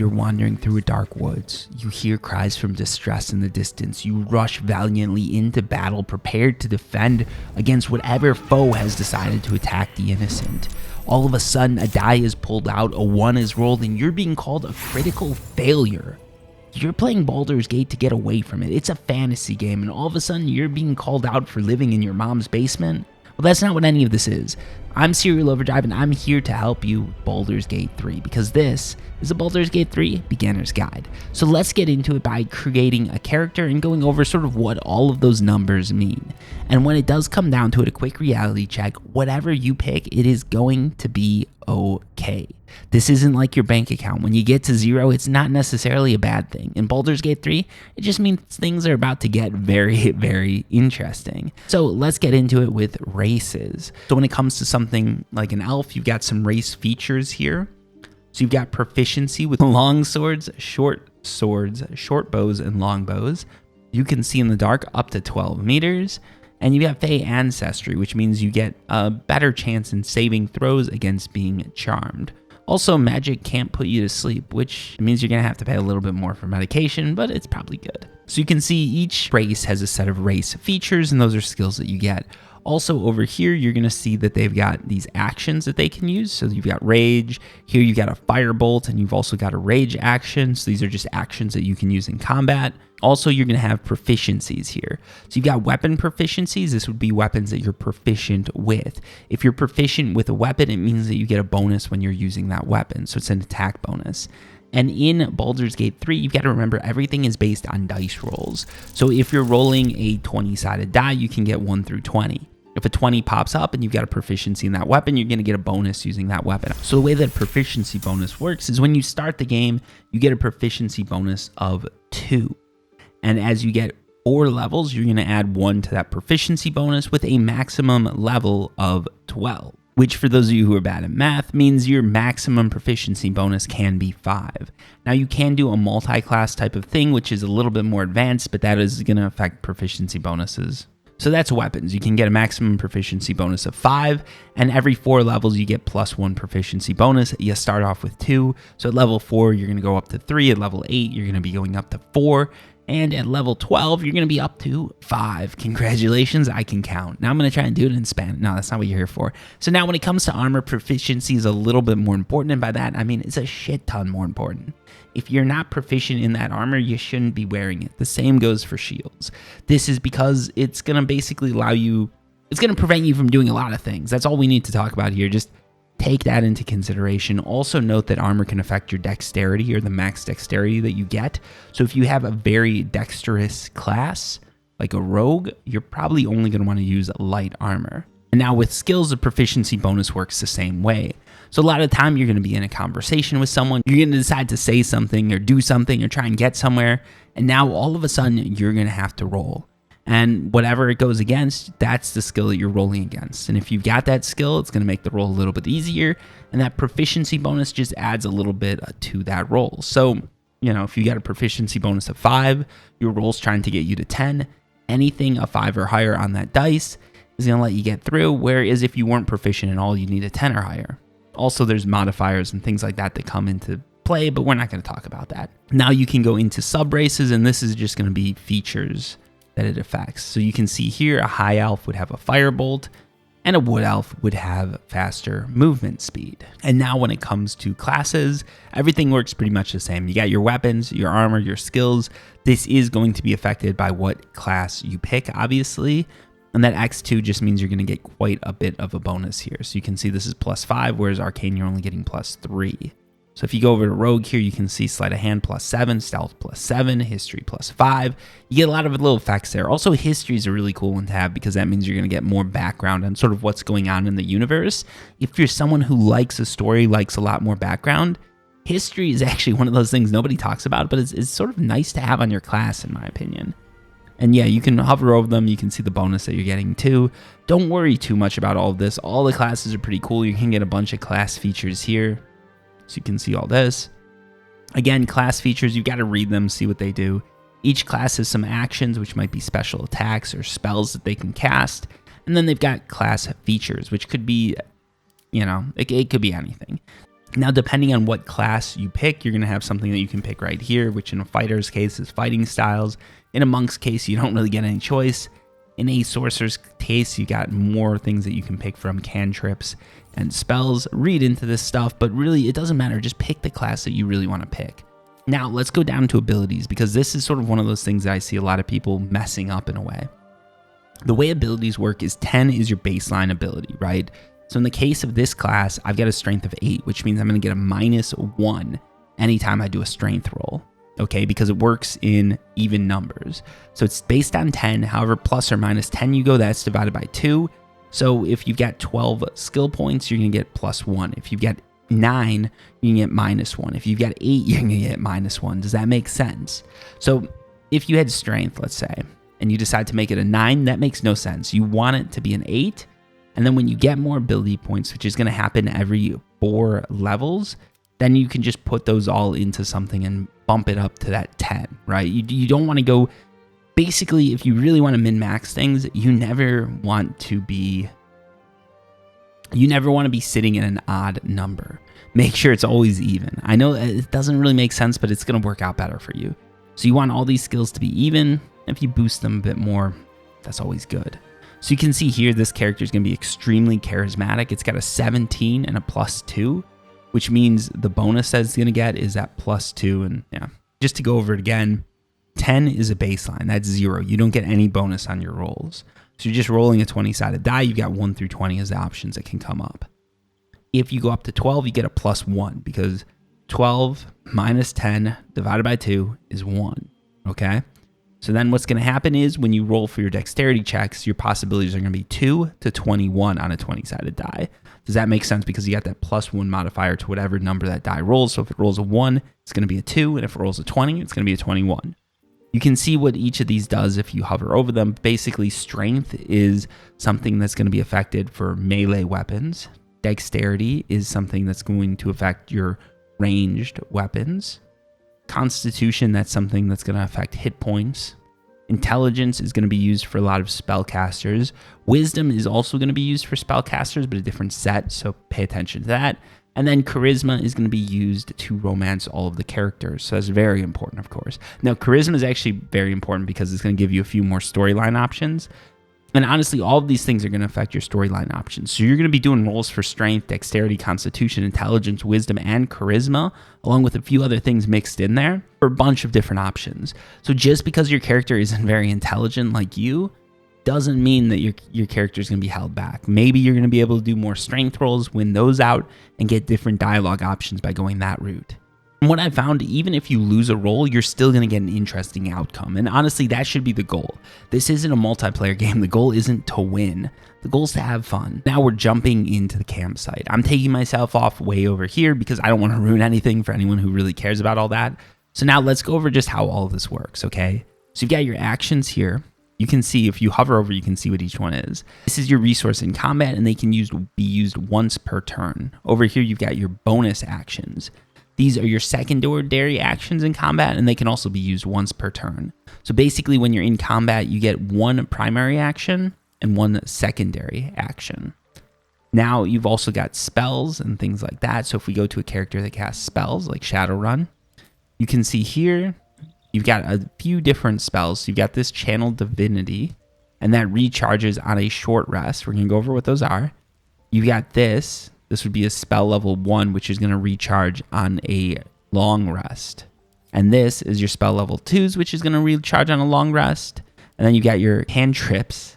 You're wandering through a dark woods. You hear cries from distress in the distance. You rush valiantly into battle, prepared to defend against whatever foe has decided to attack the innocent. All of a sudden, a die is pulled out, a 1 is rolled, and you're being called a critical failure. You're playing Baldur's Gate to get away from it. It's a fantasy game, and all of a sudden, you're being called out for living in your mom's basement? Well, that's not what any of this is. I'm Serial Overdrive, and I'm here to help you Baldur's Gate 3, because this is a Baldur's Gate 3 beginner's guide. So let's get into it by creating a character and going over sort of what all of those numbers mean. And when it does come down to it, a quick reality check, whatever you pick, it is going to be okay. This isn't like your bank account. When you get to 0, it's not necessarily a bad thing. In Baldur's Gate 3, it just means things are about to get very, very interesting. So let's get into it with races. So when it comes to something like an elf, you've got some race features here. So you've got proficiency with long swords, short bows, and long bows. You can see in the dark up to 12 meters. And you got Fey Ancestry, which means you get a better chance in saving throws against being charmed. Also, magic can't put you to sleep, which means you're going to have to pay a little bit more for medication, but it's probably good. So you can see each race has a set of race features, and those are skills that you get. Also over here, you're going to see that they've got these actions that they can use. So you've got Rage, here you've got a Firebolt, and you've also got a Rage action. So these are just actions that you can use in combat. Also, you're going to have proficiencies here. So you've got weapon proficiencies. This would be weapons that you're proficient with. If you're proficient with a weapon, it means that you get a bonus when you're using that weapon. So it's an attack bonus. And in Baldur's Gate 3, you've got to remember everything is based on dice rolls. So if you're rolling a 20-sided die, you can get 1 through 20. If a 20 pops up and you've got a proficiency in that weapon, you're going to get a bonus using that weapon. So the way that proficiency bonus works is when you start the game, you get a proficiency bonus of 2. And as you get 4 levels, you're going to add 1 to that proficiency bonus with a maximum level of 12. Which for those of you who are bad at math means your maximum proficiency bonus can be 5. Now you can do a multi-class type of thing, which is a little bit more advanced, but that is going to affect proficiency bonuses. So that's weapons. You can get a maximum proficiency bonus of 5, and every 4 levels you get +1 proficiency bonus. You start off with 2, so at level 4 you're going to go up to 3, at level 8 you're going to be going up to 4, and at level 12, you're going to be up to 5. Congratulations, I can count. Now I'm going to try and do it in Spanish. No, that's not what you're here for. So now when it comes to armor, proficiency is a little bit more important. And by that, I mean it's a shit ton more important. If you're not proficient in that armor, you shouldn't be wearing it. The same goes for shields. This is because it's going to basically allow you, it's going to prevent you from doing a lot of things. That's all we need to talk about here. Just take that into consideration. Also note that armor can affect your dexterity or the max dexterity that you get. So if you have a very dexterous class, like a rogue, you're probably only going to want to use light armor. And now with skills, the proficiency bonus works the same way. So a lot of the time you're going to be in a conversation with someone, you're going to decide to say something or do something or try and get somewhere. And now all of a sudden you're going to have to roll. And whatever it goes against, that's the skill that you're rolling against. And if you've got that skill, it's going to make the roll a little bit easier. And that proficiency bonus just adds a little bit to that roll. So, you know, if you got a proficiency bonus of 5, your roll's trying to get you to 10. Anything a 5 or higher on that dice is going to let you get through. Whereas if you weren't proficient at all, you need a 10 or higher. Also, there's modifiers and things like that that come into play, but we're not going to talk about that. Now you can go into sub races, and this is just going to be features that it affects. So you can see here a high elf would have a firebolt and a wood elf would have faster movement speed. And now when it comes to classes, everything works pretty much the same. You got your weapons, your armor, your skills. This is going to be affected by what class you pick, obviously. And that X2 just means you're going to get quite a bit of a bonus here. So you can see this is +5, whereas Arcane you're only getting +3. So if you go over to Rogue here, you can see Sleight of Hand +7, Stealth +7, History +5. You get a lot of little effects there. Also, History is a really cool one to have because that means you're going to get more background on sort of what's going on in the universe. If you're someone who likes a story, likes a lot more background, History is actually one of those things nobody talks about, but it's sort of nice to have on your class, in my opinion. And yeah, you can hover over them. You can see the bonus that you're getting too. Don't worry too much about all of this. All the classes are pretty cool. You can get a bunch of class features here. So you can see all this. Again, class features, you've got to read them, see what they do. Each class has some actions, which might be special attacks or spells that they can cast. And then they've got class features, which could be, you know, it could be anything. Now, depending on what class you pick, you're going to have something that you can pick right here, which in a fighter's case is fighting styles. In a monk's case, you don't really get any choice. In a sorcerer's case, you got more things that you can pick from, cantrips and spells. Read into this stuff, but really it doesn't matter. Just pick the class that you really want to pick. Now, let's go down to abilities, because this is sort of one of those things that I see a lot of people messing up in a way. The way abilities work is 10 is your baseline ability, right? So in the case of this class, I've got a strength of 8, which means I'm going to get a -1 anytime I do a strength roll, okay? Because it works in even numbers. So it's based on 10, however, plus or minus 10 you go, that's divided by 2. So if you've got 12 skill points, you're going to get +1. If you've got 9, you can get -1. If you've got 8, you're going to get -1. Does that make sense? So if you had strength, let's say, and you decide to make it a 9, that makes no sense. You want it to be an 8. And then when you get more ability points, which is going to happen every 4 levels, then you can just put those all into something and bump it up to that 10, right? You don't want to go, basically, if you really want to min-max things, you never want to be sitting in an odd number. Make sure it's always even. I know it doesn't really make sense, but it's going to work out better for you. So you want all these skills to be even. If you boost them a bit more, that's always good. So you can see here, this character is going to be extremely charismatic. It's got a 17 and a +2, which means the bonus that it's going to get is that +2. And yeah, just to go over it again, 10 is a baseline. That's 0. You don't get any bonus on your rolls. So you're just rolling a 20-sided die. You've got 1 through 20 as the options that can come up. If you go up to 12, you get a +1, because 12 minus 10 divided by 2 is 1, okay? So then what's going to happen is when you roll for your dexterity checks, your possibilities are going to be 2 to 21 on a 20-sided die. Does that make sense? Because you got that +1 modifier to whatever number that die rolls. So if it rolls a 1, it's going to be a 2. And if it rolls a 20, it's going to be a 21. You can see what each of these does if you hover over them. Basically, strength is something that's going to be affected for melee weapons. Dexterity is something that's going to affect your ranged weapons. Constitution, that's something that's going to affect hit points. Intelligence is going to be used for a lot of spellcasters. Wisdom is also going to be used for spellcasters, but a different set, so pay attention to that. And then charisma is going to be used to romance all of the characters, so that's very important, of course. Now, charisma is actually very important because it's going to give you a few more storyline options. And honestly, all of these things are going to affect your storyline options. So you're going to be doing rolls for strength, dexterity, constitution, intelligence, wisdom, and charisma, along with a few other things mixed in there for a bunch of different options. So just because your character isn't very intelligent like you, doesn't mean that your character is going to be held back. Maybe you're going to be able to do more strength rolls, win those out, and get different dialogue options by going that route. And what I found, even if you lose a roll, you're still going to get an interesting outcome. And honestly, that should be the goal. This isn't a multiplayer game. The goal isn't to win. The goal is to have fun. Now we're jumping into the campsite. I'm taking myself off way over here because I don't want to ruin anything for anyone who really cares about all that. So now let's go over just how all of this works, okay? So you've got your actions here. You can see, if you hover over, you can see what each one is. This is your resource in combat, and they can be used once per turn. Over here, you've got your bonus actions. These are your secondary actions in combat, and they can also be used once per turn. So basically, when you're in combat, you get one primary action and one secondary action. Now, you've also got spells and things like that. So if we go to a character that casts spells, like Shadowrun, you can see here, you've got a few different spells. So you've got this Channel Divinity, and that recharges on a short rest. We're going to go over what those are. You've got this. This would be a spell level 1, which is going to recharge on a long rest. And this is your spell level 2s, which is going to recharge on a long rest. And then you got your cantrips.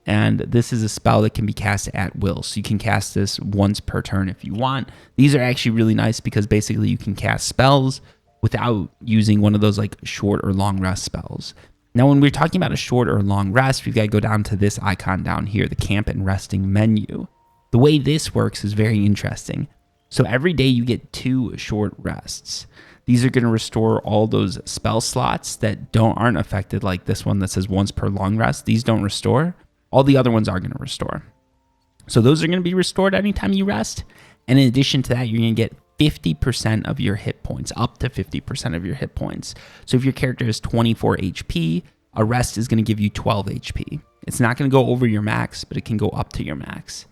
And this is a spell that can be cast at will. So you can cast this once per turn if you want. These are actually really nice because basically you can cast spells without using one of those like short or long rest spells. Now, when we're talking about a short or long rest, we've got to go down to this icon down here, the camp and resting menu. The way this works is very interesting. So every day you get 2 short rests. These are going to restore all those spell slots that aren't affected, like this one that says once per long rest. These don't restore. All the other ones are going to restore. So those are going to be restored anytime you rest. And in addition to that, you're going to get 50% of your hit points, up to 50% of your hit points. So if your character has 24 HP, a rest is going to give you 12 HP. It's not going to go over your max, but it can go up to your max.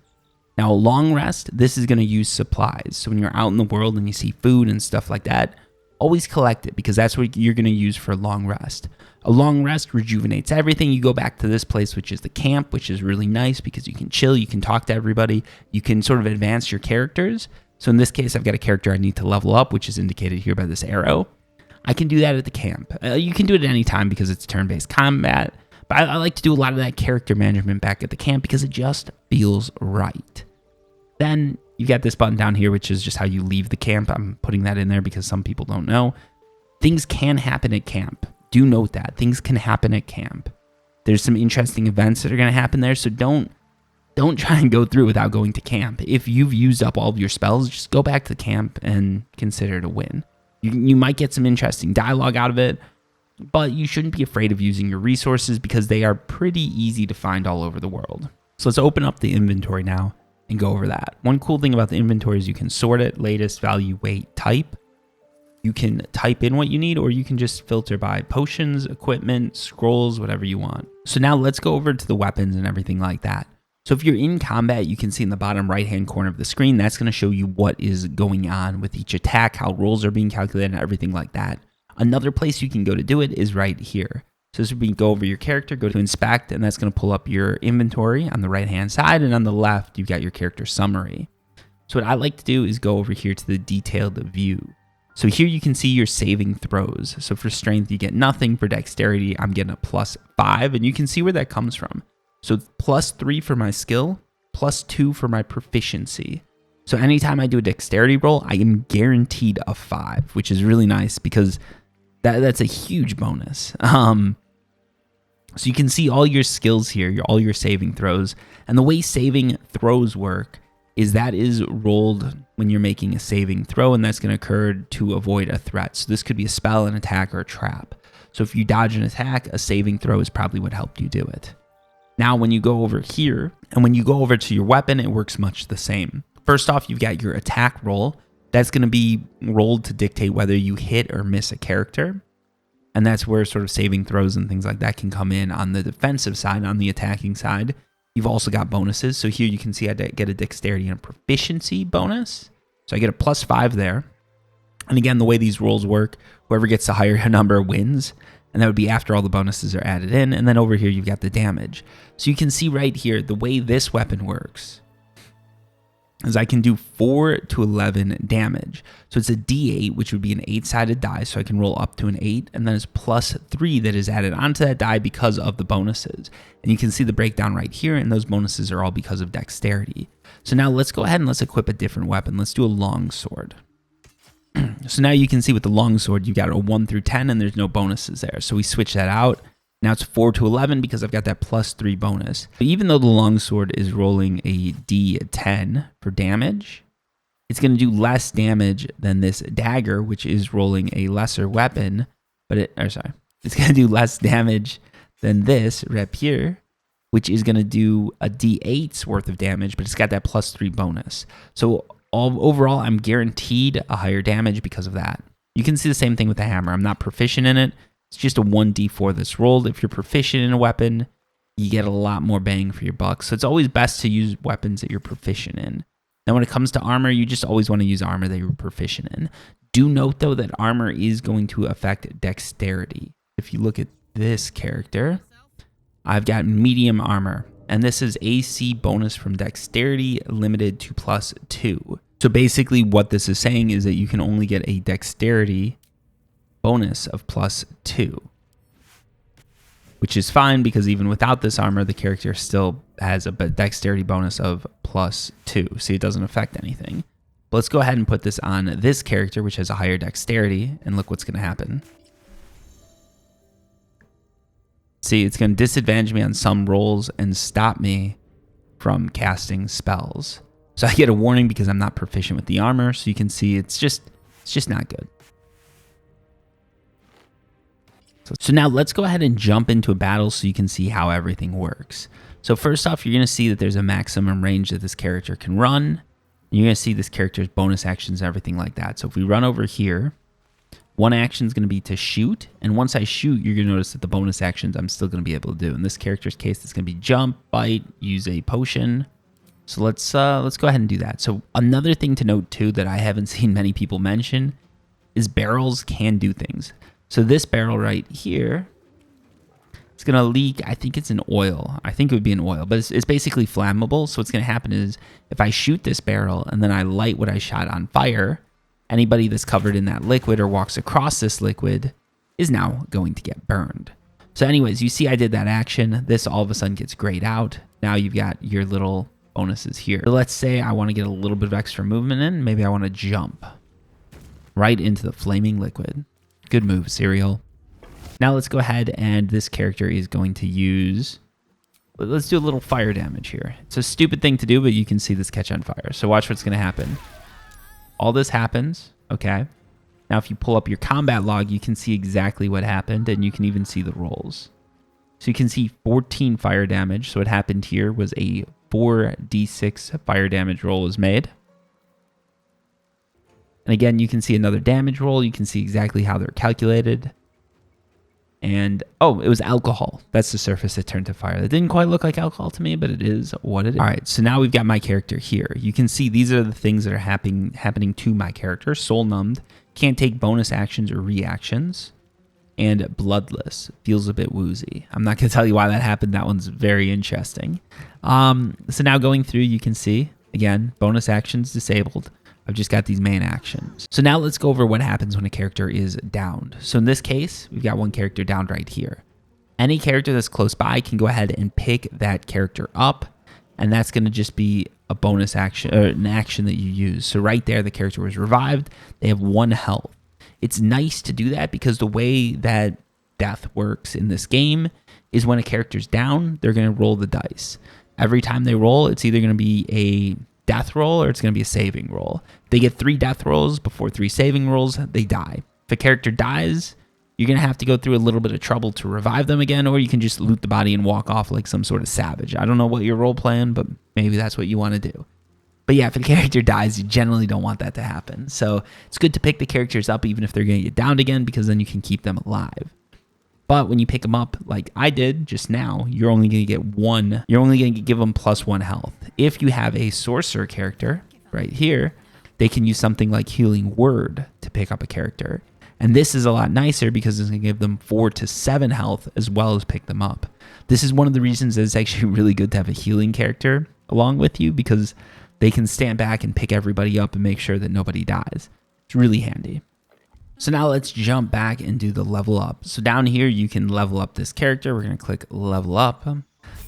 Now, a long rest, this is going to use supplies. So when you're out in the world and you see food and stuff like that, always collect it because that's what you're going to use for a long rest. A long rest rejuvenates everything. You go back to this place, which is the camp, which is really nice because you can chill, you can talk to everybody, you can sort of advance your characters. So in this case, I've got a character I need to level up, which is indicated here by this arrow. I can do that at the camp. You can do it at any time because it's turn-based combat, but I like to do a lot of that character management back at the camp because it just feels right. Then you got this button down here, which is just how you leave the camp. I'm putting that in there because some people don't know. Things can happen at camp. Do note that. Things can happen at camp. There's some interesting events that are going to happen there, so don't try and go through without going to camp. If you've used up all of your spells, just go back to the camp and consider it a win. You might get some interesting dialogue out of it, but you shouldn't be afraid of using your resources because they are pretty easy to find all over the world. So let's open up the inventory now and go over that. One cool thing about the inventory is you can sort it, latest, value, weight, type. You can type in what you need, or you can just filter by potions, equipment, scrolls, whatever you want. So now let's go over to the weapons and everything like that. So if you're in combat, you can see in the bottom right-hand corner of the screen, that's going to show you what is going on with each attack, how rolls are being calculated, and everything like that. Another place you can go to do it is right here. So this would be go over your character, go to inspect, and that's going to pull up your inventory on the right-hand side, and on the left, you've got your character summary. So what I like to do is go over here to the detailed view. So here you can see your saving throws. So for strength, you get nothing. For dexterity, I'm getting a +5, and you can see where that comes from. So +3 for my skill, +2 for my proficiency. So anytime I do a dexterity roll, I am guaranteed a 5, which is really nice because that's a huge bonus. So you can see all your skills here, all your saving throws. And the way saving throws work is that is rolled when you're making a saving throw, and that's going to occur to avoid a threat. So this could be a spell, an attack, or a trap. So if you dodge an attack, a saving throw is probably what helped you do it. Now, when you go over here, and when you go over to your weapon, it works much the same. First off, you've got your attack roll. That's going to be rolled to dictate whether you hit or miss a character. And that's where sort of saving throws and things like that can come in on the defensive side. On the attacking side, you've also got bonuses. So here you can see I get a dexterity and a proficiency bonus. So I get a +5 there. And again, the way these rolls work, whoever gets the higher number wins. And that would be after all the bonuses are added in. And then over here, you've got the damage. So you can see right here, the way this weapon works is I can do 4 to 11 damage. So it's a D8, which would be an 8-sided die. So I can roll up to an 8. And then it's +3 that is added onto that die because of the bonuses. And you can see the breakdown right here. And those bonuses are all because of dexterity. So now let's go ahead and let's equip a different weapon. Let's do a long sword. So now you can see with the longsword, you got a 1 through 10 and there's no bonuses there. So we switch that out. Now it's 4 to 11 because I've got that +3 bonus. But even though the longsword is rolling a D10 for damage, it's going to do less damage than this dagger, which is rolling a lesser weapon. It's going to do less damage than this rapier, which is going to do a D8's worth of damage, but it's got that +3 bonus. So overall, I'm guaranteed a higher damage because of that. You can see the same thing with the hammer. I'm not proficient in it. It's just a 1d4 that's rolled. If you're proficient in a weapon, you get a lot more bang for your buck. So it's always best to use weapons that you're proficient in. Now, when it comes to armor, you just always want to use armor that you're proficient in. Do note, though, that armor is going to affect dexterity. If you look at this character, I've got medium armor. And this is AC bonus from dexterity limited to +2. So basically what this is saying is that you can only get a dexterity bonus of +2. Which is fine because even without this armor, the character still has a dexterity bonus of +2. See, it doesn't affect anything. But let's go ahead and put this on this character, which has a higher dexterity, and look what's going to happen. See, it's going to disadvantage me on some rolls and stop me from casting spells. So I get a warning because I'm not proficient with the armor. So you can see it's just not good. So now let's go ahead and jump into a battle so you can see how everything works. So first off, you're going to see that there's a maximum range that this character can run. You're going to see this character's bonus actions and everything like that. So if we run over here, one action is going to be to shoot. And once I shoot, you're going to notice that the bonus actions I'm still going to be able to do. In this character's case, it's going to be jump, bite, use a potion, So let's go ahead and do that. So another thing to note too that I haven't seen many people mention is barrels can do things. So this barrel right here, it's going to leak. I think it's an oil. I think it would be an oil, but it's basically flammable. So what's going to happen is if I shoot this barrel and then I light what I shot on fire, anybody that's covered in that liquid or walks across this liquid is now going to get burned. So anyways, you see I did that action. This all of a sudden gets grayed out. Now you've got your little bonuses here. So let's say I want to get a little bit of extra movement in. Maybe I want to jump right into the flaming liquid. Good move, Cereal. Now let's go ahead and this character is going to use, let's do a little fire damage here. It's a stupid thing to do, but you can see this catch on fire. So watch what's going to happen. All this happens, okay? Now if you pull up your combat log, you can see exactly what happened, and you can even see the rolls. So you can see 14 fire damage. So what happened here was a 4d6 fire damage roll was made. And again, you can see another damage roll. You can see exactly how they're calculated. And, oh, it was alcohol. That's the surface that turned to fire. That didn't quite look like alcohol to me, but it is what it is. All right, so now we've got my character here. You can see these are the things that are happening to my character. Soul numbed, can't take bonus actions or reactions, and bloodless. Feels a bit woozy. I'm not going to tell you why that happened. That one's very interesting. So now going through, you can see, again, bonus actions disabled. I've just got these main actions. So now let's go over what happens when a character is downed. So in this case, we've got one character downed right here. Any character that's close by can go ahead and pick that character up, and that's going to just be a bonus action, or an action that you use. So right there, the character was revived. They have 1 health. It's nice to do that because the way that death works in this game is when a character's down, they're going to roll the dice. Every time they roll, it's either going to be a death roll or it's going to be a saving roll. If they get 3 death rolls before 3 saving rolls, they die. If a character dies, you're going to have to go through a little bit of trouble to revive them again, or you can just loot the body and walk off like some sort of savage. I don't know what your role plan, but maybe that's what you want to do. But yeah, if a character dies, you generally don't want that to happen. So it's good to pick the characters up even if they're going to get downed again, because then you can keep them alive. But when you pick them up like I did just now, you're only going to get 1. You're only going to give them +1 health. If you have a sorcerer character right here, they can use something like Healing Word to pick up a character. And this is a lot nicer because it's going to give them 4 to 7 health as well as pick them up. This is one of the reasons that it's actually really good to have a healing character along with you, because they can stand back and pick everybody up and make sure that nobody dies. It's really handy. So now let's jump back and do the level up. So down here, you can level up this character. We're going to click level up. So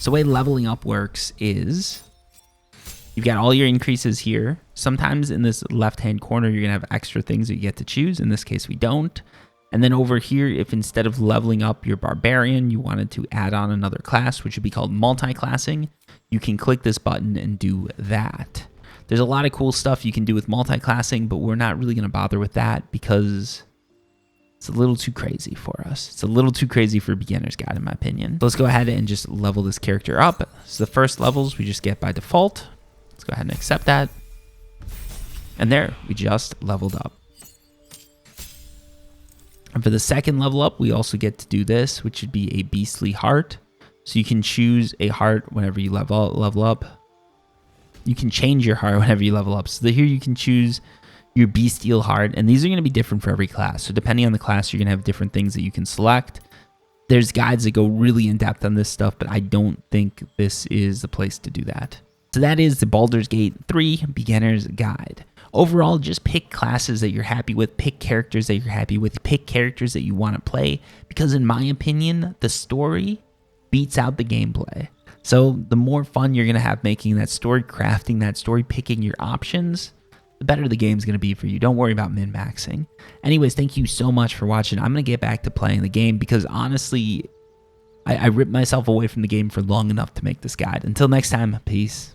the way leveling up works is you've got all your increases here. Sometimes in this left-hand corner, you're going to have extra things that you get to choose. In this case, we don't. And then over here, if instead of leveling up your barbarian, you wanted to add on another class, which would be called multi-classing, you can click this button and do that. There's a lot of cool stuff you can do with multi-classing, but we're not really going to bother with that because it's a little too crazy for us. It's a little too crazy for a beginner's guide, in my opinion. So let's go ahead and just level this character up. So the first levels we just get by default. Let's go ahead and accept that. And there, we just leveled up. And for the second level up, we also get to do this, which would be a beastly heart. So you can choose a heart whenever you level up. You can change your heart whenever you level up. So here you can choose your bestial heart, and these are going to be different for every class. So depending on the class, you're going to have different things that you can select. There's guides that go really in depth on this stuff, but I don't think this is the place to do that. So that is the Baldur's Gate 3 Beginner's Guide. Overall, just pick classes that you're happy with, pick characters that you're happy with, pick characters that you want to play, because in my opinion, the story beats out the gameplay. So the more fun you're going to have making that story, crafting that story, picking your options, the better the game's going to be for you. Don't worry about min-maxing. Anyways, thank you so much for watching. I'm going to get back to playing the game because honestly, I ripped myself away from the game for long enough to make this guide. Until next time, peace.